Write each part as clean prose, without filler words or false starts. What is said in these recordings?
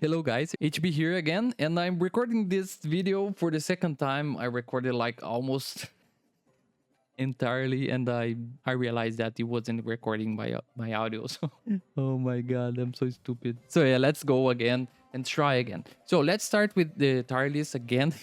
Hello guys, HB here again, and I'm recording this video for the second time. I recorded like almost entirely, and I realized that it wasn't recording my audio. So, oh my god, I'm so stupid. So yeah, let's go again and try again. So let's start with the tire list again.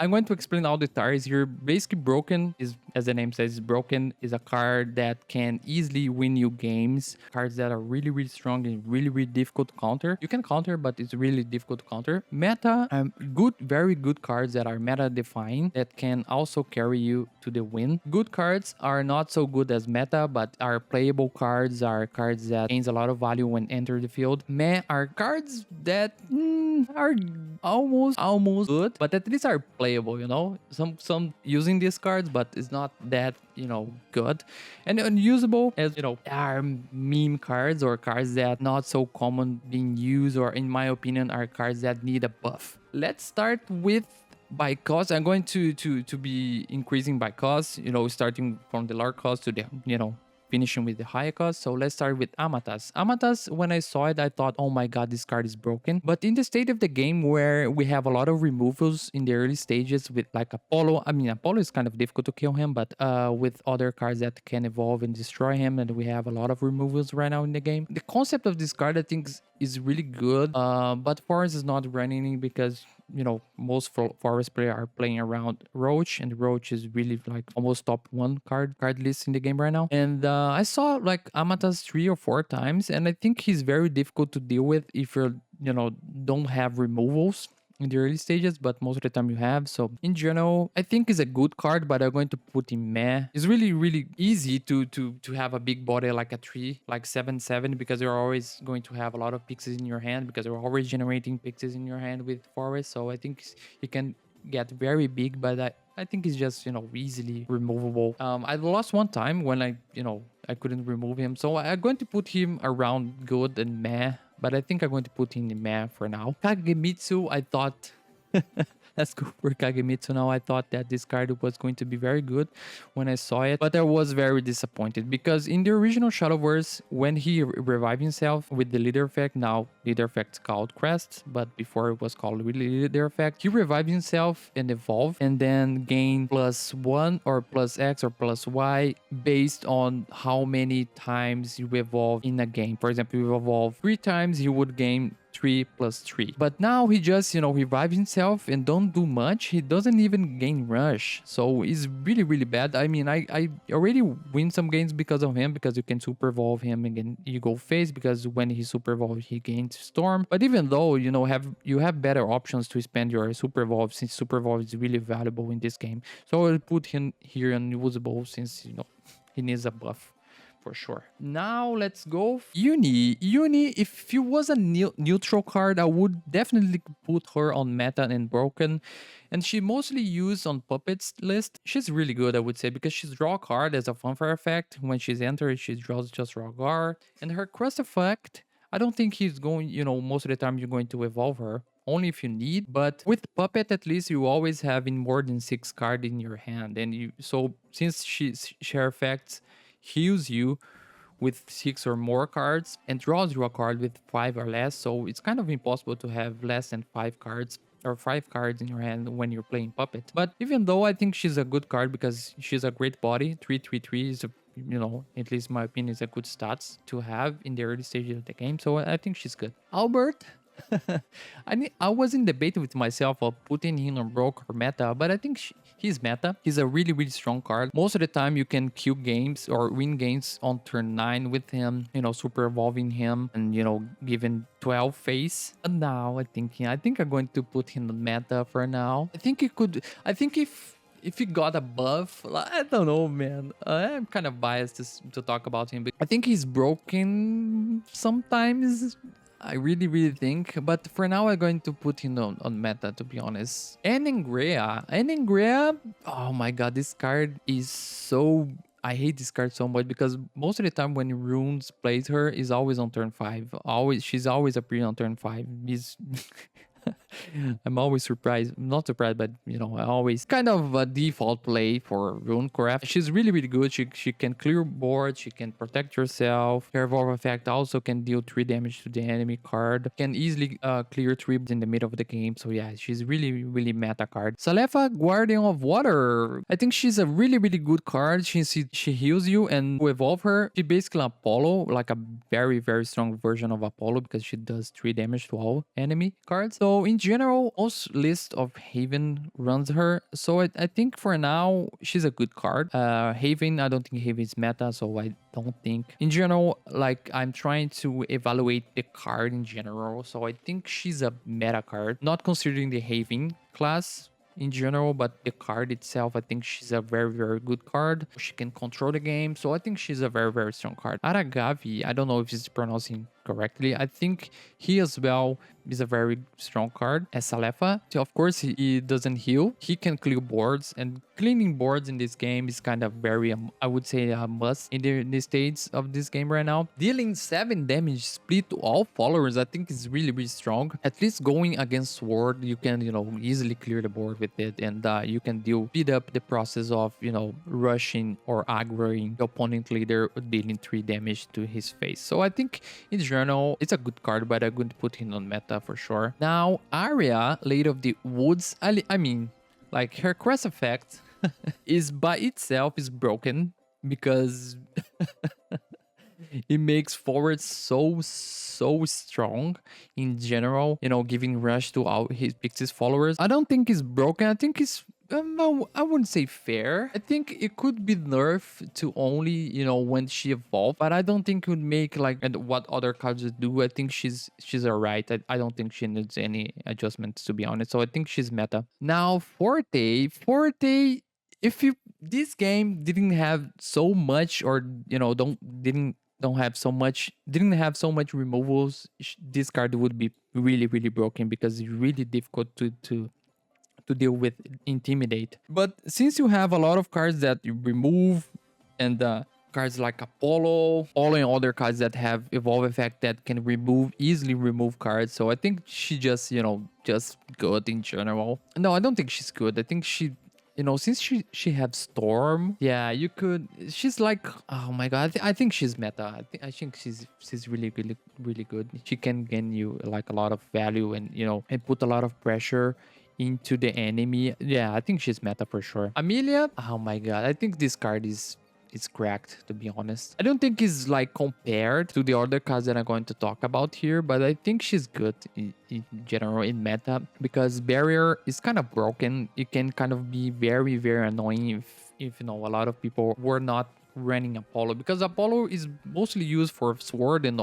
I'm going to explain all the tires here. Basically, broken is, as the name says, broken is a card that can easily win you games. Cards that are really, really strong and really, really difficult to counter. You can counter, but it's really difficult to counter. Meta, good, very good cards that are meta defined that can also carry you to the win. Good cards are not so good as meta, but are playable cards, are cards that gains a lot of value when enter the field. Meh are cards that are almost good, but at least are playable, you know. Some using these cards, but it's not that, you know, good. And unusable, as you know, are meme cards or cards that not so common being used, or in my opinion are cards that need a buff. Let's start with by cost. I'm going to be increasing by cost, you know, starting from the lower cost to the, you know, finishing with the higher cost. So let's start with Amatas. Amatas, when I saw it, I thought, oh my god, this card is broken. But in the state of the game where we have a lot of removals in the early stages with like Apollo, I mean, Apollo is kind of difficult to kill him, but with other cards that can evolve and destroy him, and we have a lot of removals right now in the game. The concept of this card, I think, is really good, but Forest is not running because, you know, most Forest players are playing around Roach, and Roach is really like almost top one card list in the game right now. And I saw like Amatas 3 or 4 times, and I think he's very difficult to deal with if you're, you know, don't have removals in the early stages, but most of the time you have. So in general, I think it's a good card, but I'm going to put in meh. It's really easy to have a big body like a tree, like 7/7, because you're always going to have a lot of pixies in your hand, because you're always generating pixies in your hand with Forest. So I think you can get very big, but I think it's just, you know, easily removable. I lost one time when I couldn't remove him, so I'm going to put him around good and meh, but I think I'm going to put him in meh for now. Kagemitsu, I thought let's go for Kagemitsu now. I thought that this card was going to be very good when I saw it, but I was very disappointed because in the original Shadowverse, when he revived himself with the leader effect, now leader effect called Crest, but before it was called leader effect, he revived himself and evolved and then gained +1 or +X or +Y based on how many times you evolve in a game. For example, you evolve 3 times, you would gain 3 + 3. But now he just, you know, revives himself and don't do much. He doesn't even gain rush. So it's really bad. I mean, I already win some games because of him, because you can super evolve him and then you go phase, because when he super evolves, he gains storm. But even though, you know, you have better options to spend your super evolve, since super evolve is really valuable in this game. So I'll put him here unusable since, you know, he needs a buff for sure. Now let's go Uni. If she was a neutral card, I would definitely put her on meta and broken, and she mostly used on Puppet's list. She's really good, I would say, because she's draw a card as a fanfare effect. When she's entered, she draws just raw guard, and her crust effect, I don't think he's going, you know, most of the time you're going to evolve her, only if you need. But with Puppet, at least you always having more than 6 cards in your hand, and you, so since her effects heals you with 6 or more cards and draws you a card with 5 or less, so it's kind of impossible to have less than 5 cards or 5 cards in your hand when you're playing Puppet. But even though I think she's a good card because she's a great body, 3/3/3 is a, you know, at least in my opinion, is a good stats to have in the early stages of the game, so I think she's good. Albert, I was in debate with myself of putting him on broke or meta, but I think he's meta. He's a really strong card. Most of the time you can kill games or win games on turn 9 with him, you know, super evolving him and, you know, giving 12 face. But now I think I'm going to put him on meta for now. I think if he got a buff, I don't know, man. I'm kind of biased to talk about him, but I think he's broken sometimes. I really think, but for now I'm going to put him on meta, to be honest. And Engrea, oh my god, this card is so... I hate this card so much because most of the time when Runes plays her is always on turn 5. She's always appearing on turn 5. I'm always surprised, not surprised, but I always kind of a default play for Runecraft. She's really, really good. She can clear board, she can protect yourself. Her evolve effect also can deal 3 damage to the enemy card. Can easily clear 3 in the middle of the game. So yeah, she's really, really meta card. Salefa, Guardian of Water. I think she's a really, really good card. She heals you, and to evolve her, she basically Apollo, like a very, very strong version of Apollo because she does 3 damage to all enemy cards. So in general, most list of Haven runs her. So I think for now, she's a good card. Haven, I don't think Haven is meta, so I don't think. In general, like I'm trying to evaluate the card in general. So I think she's a meta card, not considering the Haven class in general, but the card itself, I think she's a very, very good card. She can control the game, so I think she's a very, very strong card. Aragavi, I don't know if it's pronouncing correctly. I think he as well is a very strong card as Salefa. So of course, he doesn't heal. He can clear boards, and cleaning boards in this game is kind of very, I would say, a must in the states of this game right now. Dealing 7 damage split to all followers, I think is really, really strong. At least going against Sword, you can, easily clear the board with it, and you can speed up the process of, rushing or aggroing the opponent leader, dealing 3 damage to his face. So I think in general, it's a good card, but I wouldn't put him on meta for sure. Now, Arya, Lady of the Woods, I mean, like her crest effect is by itself is broken because it makes forward so strong in general, giving rush to all his Pixies followers. I don't think it's broken. I think it's no, I wouldn't say fair. I think it could be nerfed to only, when she evolved, but I don't think it would make like what other cards do. I think she's alright. I don't think she needs any adjustments, to be honest. So I think she's meta. Now Forte, if you this game didn't have so much, or didn't have so much removals, this card would be really, really broken because it's really difficult to deal with Intimidate. But since you have a lot of cards that you remove, and cards like Apollo and other cards that have evolve effect that can easily remove cards, so I think she just just good in general. No, I don't think she's good. I think she, since she have Storm, yeah, you could. She's like, oh my god, I think she's meta. I think she's really, really, really good. She can gain you like a lot of value, and and put a lot of pressure into the enemy. Yeah, I think she's meta for sure. Amelia, oh my god, I think this card is cracked, to be honest. I don't think it's like compared to the other cards that I'm going to talk about here, but I think she's good in general in meta because barrier is kind of broken. It can kind of be very, very annoying if a lot of people were not running Apollo, because Apollo is mostly used for sword and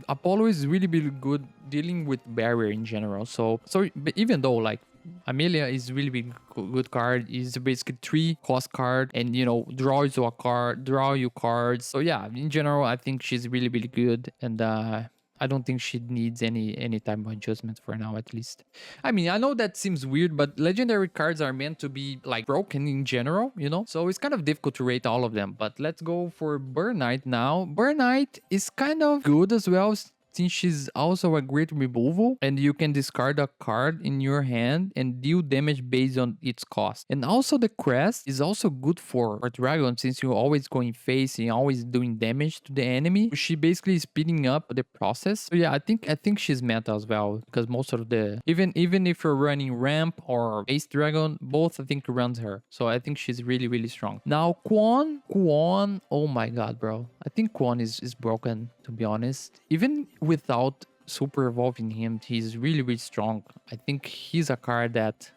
Apollo is really, really good dealing with barrier in general. So but even though like Amelia is really, really good card, is basically 3 cost card, and draw you a card, draw you cards. So yeah, in general, I think she's really, really good, and I don't think she needs any type of adjustment for now, at least. I mean, I know that seems weird, but legendary cards are meant to be like broken in general, so it's kind of difficult to rate all of them. But let's go for Burn Knight now. Burn Knight is kind of good as well, since she's also a great removal, and you can discard a card in your hand and deal damage based on its cost. And also the crest is also good for dragon, since you're always going face and always doing damage to the enemy. She basically is speeding up the process. So yeah, I think she's meta as well, because most of the even if you're running ramp or ace dragon, both I think runs her. So I think she's really, really strong. Now Quan, oh my god, bro. I think Quan is broken, to be honest. Even without super evolving him, he's really, really strong. I think he's a card that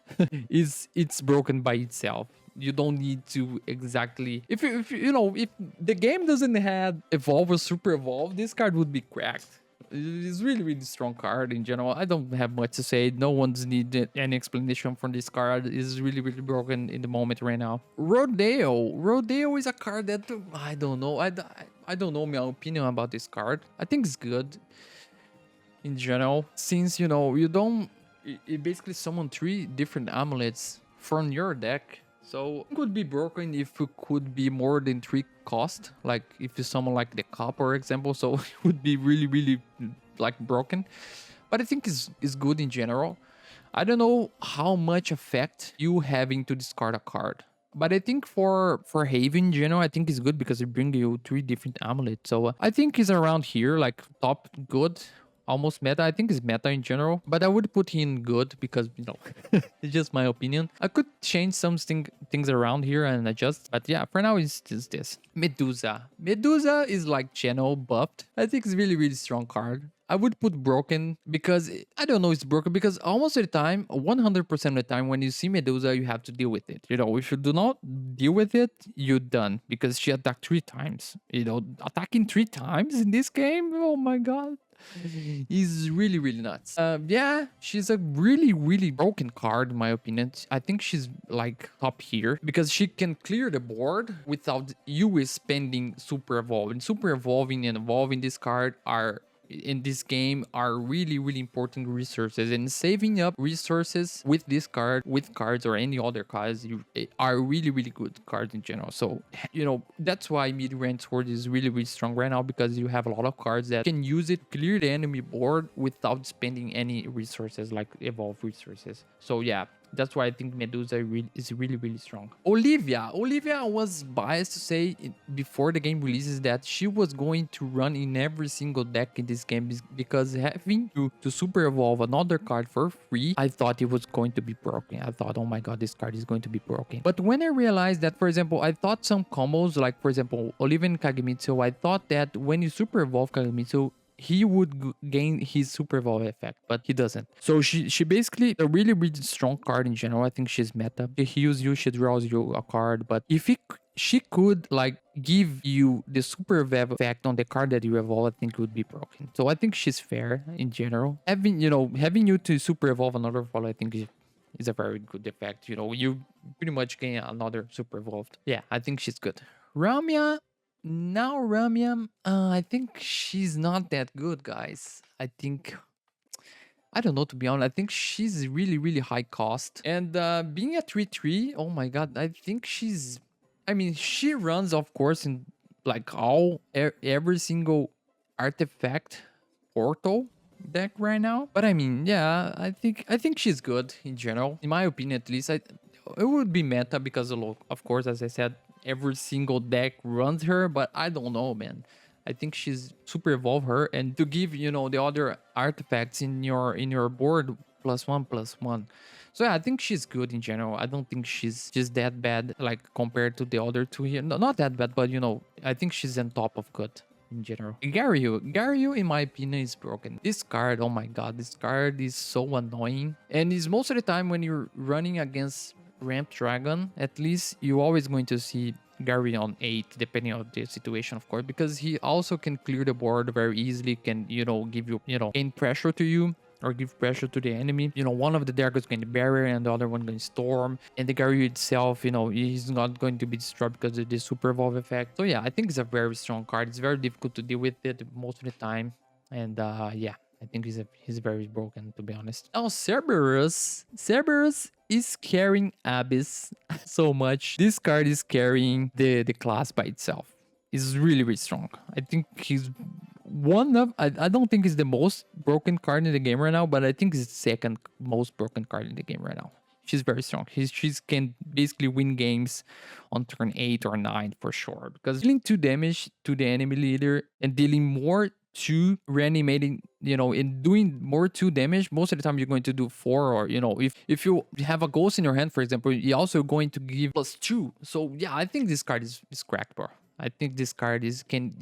it's broken by itself. You don't need to exactly, if the game doesn't have evolve or super evolve, this card would be cracked. It's really, really strong card in general. I don't have much to say. No one's needed any explanation for this card. It's really, really broken in the moment right now. Rodeo is a card that I don't know. I don't know my opinion about this card. I think it's good in general, since you don't, it basically summon 3 different amulets from your deck. So it could be broken if it could be more than 3 cost, like if you summon like the cup, for example. So it would be really, really like broken, but I think it's good in general. I don't know how much effect you having to discard a card. But I think for Haven in general, I think it's good because it bring you 3 different amulets. So I think it's around here, like top good, almost meta. I think it's meta in general, but I would put in good because it's just my opinion. I could change some things around here and adjust, but yeah, for now it's just this. Medusa. Medusa is like channel buffed. I think it's really strong card. I would put broken because I don't know it's broken because almost of the time, 100% of the time when you see Medusa, you have to deal with it. If you do not deal with it, you're done because she attacked 3 times. Attacking 3 times in this game, oh my god. Is really nuts. Yeah, she's a really broken card in my opinion. I think she's like top here because she can clear the board without you spending super evolving. Super evolving and evolving this card are in this game are really important resources, and saving up resources with this card, with cards or any other cards, are really good cards in general. So that's why mid-range sword is really strong right now, because you have a lot of cards that can use it, clear the enemy board without spending any resources like evolve resources. So yeah, that's why I think Medusa is really strong. Olivia was biased to say before the game releases that she was going to run in every single deck in this game, because having to super evolve another card for free, I thought it was going to be broken. I thought, oh my god, this card is going to be broken. But when I realized that, for example, I thought some combos, like for example, Olivia and Kagemitsu, I thought that when you super evolve Kagemitsu, he would gain his super evolve effect, but he doesn't. So she basically a really strong card in general. I think she's meta. She heals you, she draws you a card, but if she could like give you the super evolve effect on the card that you evolve, I think it would be broken. So I think she's fair in general. Having you to super evolve another evolve, I think is a very good effect. You pretty much gain another super evolved. Yeah, I think she's good. Ramya. Now Ramya, I think she's not that good, guys. I don't know, to be honest. I think she's really high cost. And being a 3/3, oh my god, I think she runs, of course, in like every single artifact portal deck right now. But yeah, I think she's good in general. In my opinion, at least. It would be meta because of course, as I said, every single deck runs her, but I don't know, man. I think she's super evolve her, and to give the other artifacts in your board +1/+1. So yeah, I think she's good in general. I don't think she's just that bad like compared to the other two here. No, not that bad, but I think she's on top of good in general. Garyu, in my opinion, is broken. This card, oh my god, this card is so annoying, and is most of the time when you're running against Ramp Dragon, at least you're always going to see Gary on 8, depending on the situation, of course, because he also can clear the board very easily, can, give you, gain pressure to you or give pressure to the enemy. One of the daggers going to barrier and the other one going to storm. And the Gary itself, he's not going to be destroyed because of the super evolve effect. So yeah, I think it's a very strong card. It's very difficult to deal with it most of the time. And yeah, I think he's very broken, to be honest. Now Cerberus is carrying Abyss so much. This card is carrying the class by itself. It's really strong. I think he's one of I don't think he's the most broken card in the game right now, but I think he's the second most broken card in the game right now. She's very strong. She can basically win games on turn 8 or 9 for sure, because dealing 2 damage to the enemy leader and dealing more 2 reanimating, in doing more 2 damage, most of the time you're going to do 4, or if you have a ghost in your hand, for example, you're also going to give +2. So yeah, I think this card is cracked, bro. I think this card can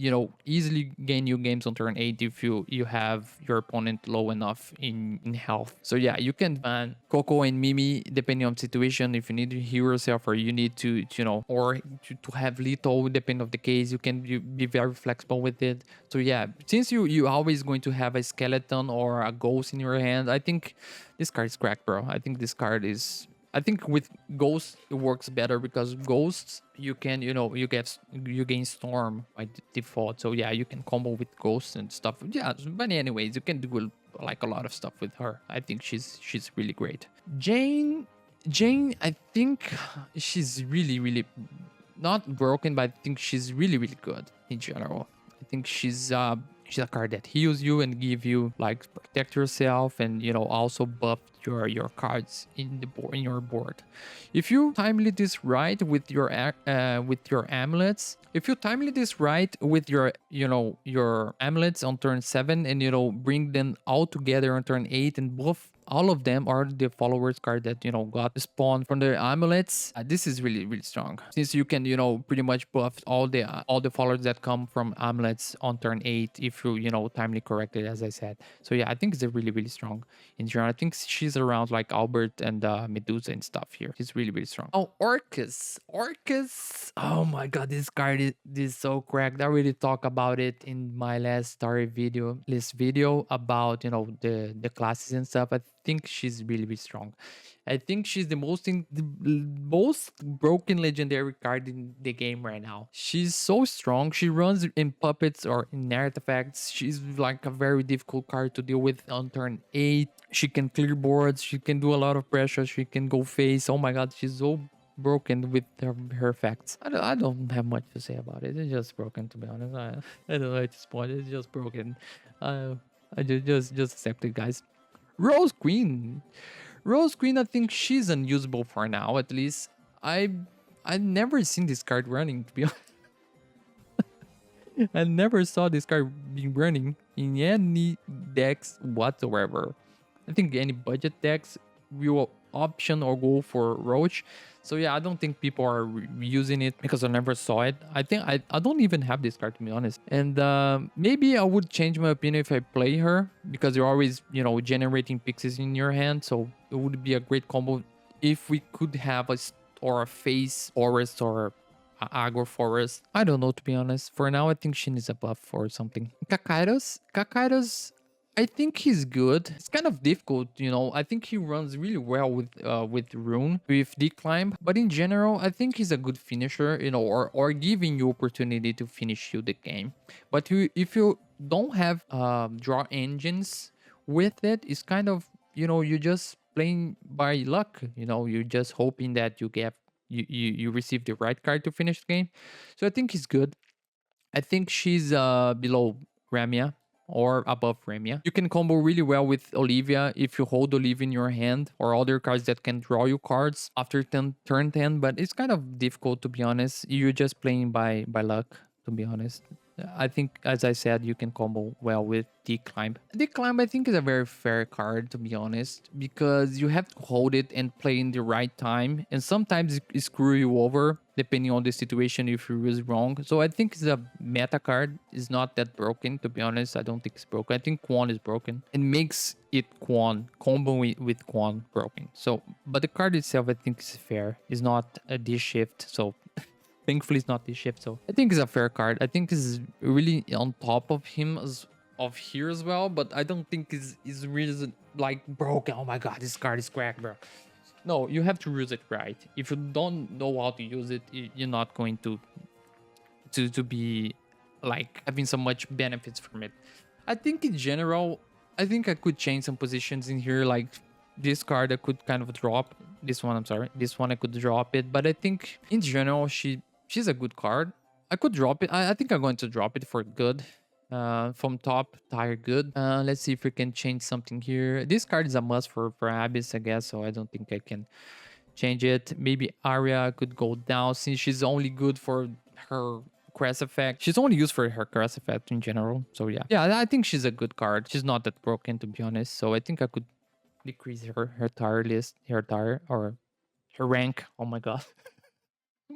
easily gain you games on turn 8 if you have your opponent low enough in health. So yeah, you can ban Coco and Mimi depending on situation. If you need to heal yourself, or you need to or to have lethal, depending on the case, you can be very flexible with it. So yeah, since you always going to have a skeleton or a ghost in your hand, I think this card is cracked, bro. I think this card is. I think with Ghosts it works better, because Ghosts you can you gain Storm by default. So yeah, you can combo with Ghosts and stuff. Yeah, but anyways, you can do like a lot of stuff with her. I think she's really great. Jane, I think she's really not broken, but I think she's really good in general. I think she's She's a card that heals you and give you like protect yourself, and also buff your cards in the board, in your board. If you timely this right with your amulets, if you timely this right with your amulets on turn 7, and bring them all together on turn 8 and buff all of them are the followers card that got spawned from the amulets. This is really really strong, since you can pretty much buff all the followers that come from amulets on turn 8 if you timely correct it, as I said. So yeah, I think it's a really really strong in general. I think she's around like Albert and Medusa and stuff here. She's really really strong. Oh, Orcus, oh my god, this card is so cracked. I already talked about it in my last story video list video about the classes and stuff. I think she's really really strong. I think she's the most broken legendary card in the game right now. She's so strong. She runs in puppets or in artifacts. She's like a very difficult card to deal with on turn 8. She can clear boards. She can do a lot of pressure. She can go face. Oh my god, she's so broken with her facts. I don't have much to say about it. It's just broken, to be honest. I don't know at this point. It's just broken. I just accept it, guys. Rose Queen. Rose Queen, I think she's unusable for now, at least. I never seen this card running, to be honest. I never saw this card being running in any decks whatsoever. I think any budget decks will option or go for Roach. So yeah, I don't think people are using it because I never saw it. I think I don't even have this card, to be honest. And maybe I would change my opinion if I play her, because you're always generating pixies in your hand. So it would be a great combo if we could have a face forest or aggro forest. I don't know, to be honest. For now, I think she needs a buff or something. Kakairos, I think he's good. It's kind of difficult, I think he runs really well with Rune, with Declimb. But in general, I think he's a good finisher, or giving you opportunity to finish you the game. But if you don't have draw engines with it, it's kind of, you're just playing by luck. You're just hoping that you receive the right card to finish the game. So I think he's good. I think she's below Ramia or above Ramia. You can combo really well with Olivia if you hold Olivia in your hand, or other cards that can draw you cards after turn 10, but it's kind of difficult, to be honest. You're just playing by luck, to be honest. I think, as I said, you can combo well with Declimb. Declimb, I think, is a very fair card, to be honest, because you have to hold it and play in the right time, and sometimes it screw you over depending on the situation if you use wrong. So I think it's a meta card. It's not that broken, to be honest. I don't think it's broken. I think Quan is broken and makes it combo with Quan broken. So, but the card itself, I think, is fair. It's not a D shift, so thankfully it's not this shift. So I think it's a fair card. I think it's really on top of him of here as well, but I don't think is really like broken. Oh my god, this card is cracked, bro. No, you have to use it right. If you don't know how to use it, you're not going to be like having so much benefits from it. I think in general, I think I could change some positions in here, like this card I could kind of drop. This one, I'm sorry. This one I could drop it, but I think in general she's a good card. I could drop it. I think I'm going to drop it for good. From top, tire good. Let's see if we can change something here. This card is a must for Abyss, I guess, so I don't think I can change it. Maybe Arya could go down, since she's only good for her crest effect. She's only used for her crest effect in general. So yeah. Yeah, I think she's a good card. She's not that broken, to be honest. So I think I could decrease her tire list, her tire, or her rank. Oh my god.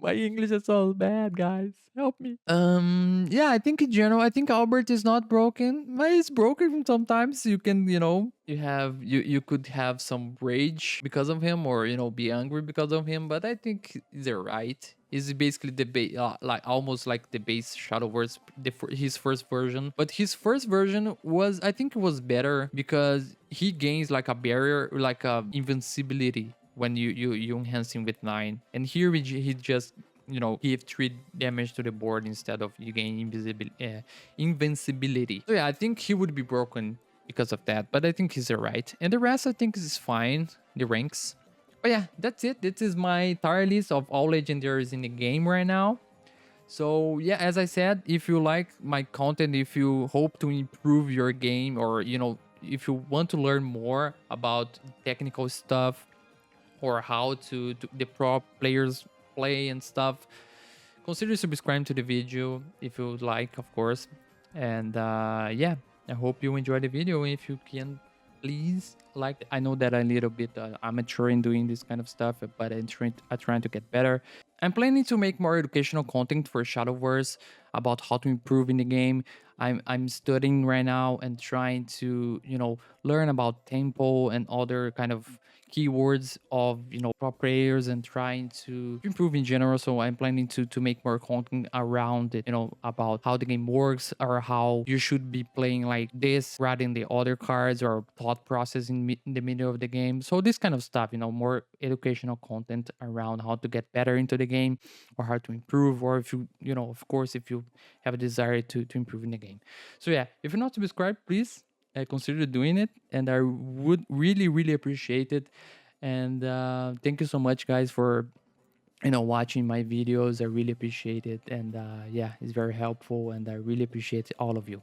My English is so bad, guys. Help me. Yeah, I think in general, I think Albert is not broken. But it's broken sometimes. You can, you could have some rage because of him, or be angry because of him. But I think they're right. Is basically the like almost like the base Shadowverse, his first version. But his first version was, I think it was better because he gains like a barrier, like a invincibility when you enhance him with 9. And here he just give 3 damage to the board instead of you gain invincibility. So yeah, I think he would be broken because of that, but I think he's alright. And the rest I think is fine, the ranks. But yeah, that's it. This is my tier list of all legendaries in the game right now. So yeah, as I said, if you like my content, if you hope to improve your game, or if you want to learn more about technical stuff, or how to the pro players play and stuff, consider subscribing to the video if you would like, of course. And yeah, I hope you enjoy the video. If you can, please like. I know that I'm a little bit amateur in doing this kind of stuff, but I'm trying to get better. I'm planning to make more educational content for Shadowverse about how to improve in the game. I'm studying right now and trying to learn about tempo and other kind of keywords of pro players, and trying to improve in general. So I'm planning to make more content around it, about how the game works, or how you should be playing like this rather than the other cards, or thought process in the middle of the game. So this kind of stuff, more educational content around how to get better into the game, or how to improve, or if of course, if you have a desire to improve in the game. So yeah, if you're not subscribed, please consider doing it, and I would really, really appreciate it. And thank you so much, guys, for watching my videos. I really appreciate it, and yeah, it's very helpful, and I really appreciate all of you.